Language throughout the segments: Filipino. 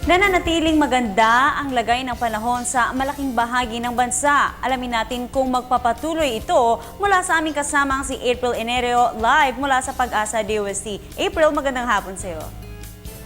Nananatiling maganda ang lagay ng panahon sa malaking bahagi ng bansa. Alamin natin kung magpapatuloy ito mula sa aming kasamang si April Enerio live mula sa Pag-asa DOST. April, magandang hapon sa iyo.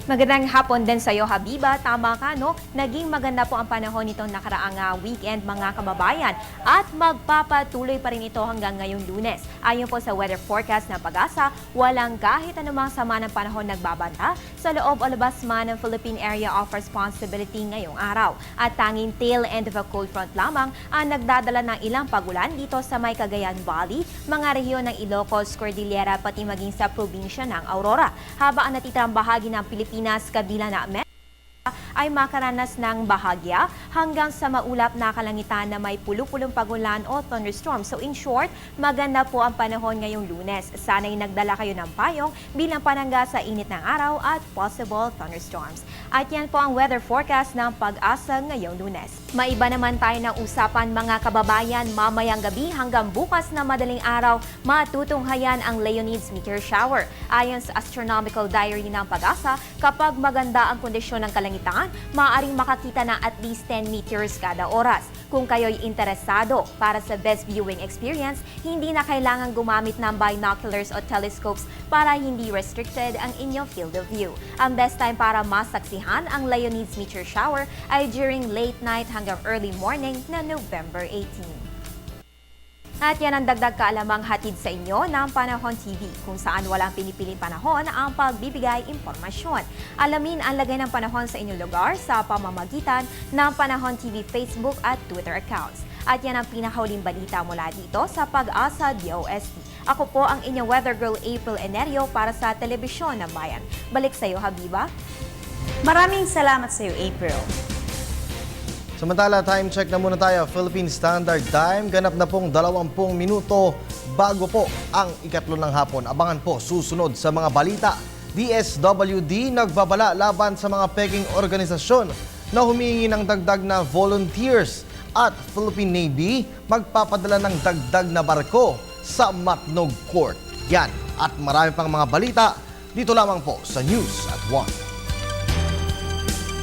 Magandang hapon din sa iyo, Habiba. Tama ka, no? Naging maganda po ang panahon nitong nakaraang weekend, mga kababayan. At magpapatuloy pa rin ito hanggang ngayong Lunes. Ayon po sa weather forecast ng Pag-asa, walang kahit anumang sama ng panahon nagbabanta sa loob o labas man ng Philippine Area of Responsibility ngayong araw. At tanging tail end of a cold front lamang ang nagdadala ng ilang pagulan dito sa may Cagayan Valley, mga rehiyon ng Ilocos, Cordillera, pati maging sa probinsya ng Aurora. Habang ang natitirang bahagi ng Pilipinas, kabila na ay makaranas ng bahagya hanggang sa maulap na kalangitan na may pulu-pulong pagulan o thunderstorm. So in short, maganda po ang panahon ngayong Lunes. Sana'y nagdala kayo ng payong bilang panangga sa init ng araw at possible thunderstorms. At yan po ang weather forecast ng Pag-asa ngayong Lunes. Maiba naman tayo ng usapan, mga kababayan. Mamayang gabi hanggang bukas na madaling araw, matutunghayan ang Leonids meteor shower. Ayon sa astronomical diary ng Pag-asa, kapag maganda ang kondisyon ng kalangitan, maaaring makakita ng at least 10 meteors kada oras. Kung kayo'y interesado para sa best viewing experience, hindi na kailangan gumamit ng binoculars o telescopes para hindi restricted ang inyong field of view. Ang best time para masaksihan ang Leonids meteor shower ay during late night hanggang early morning na November 18. At yan ang dagdag kaalamang hatid sa inyo ng Panahon TV, kung saan walang pinipiling panahon ang pagbibigay impormasyon. Alamin ang lagay ng panahon sa inyong lugar sa pamamagitan ng Panahon TV Facebook at Twitter accounts. At yan ang pinakahuling balita mula dito sa Pag-asa DOST. Ako po ang inyong weather girl April Enerio para sa Telebisyon ng Bayan. Balik sa iyo, Habiba. Maraming salamat sa iyo, April. Samantala, time check na muna tayo. Philippine Standard Time. Ganap na pong 20 minuto bago po ang ikatlo ng hapon. Abangan po susunod sa mga balita. DSWD nagbabala laban sa mga peking organisasyon na humihingi ng dagdag na volunteers. At Philippine Navy magpapadala ng dagdag na barko sa Matnog Port. Yan at marami pang mga balita dito lamang po sa News at 1.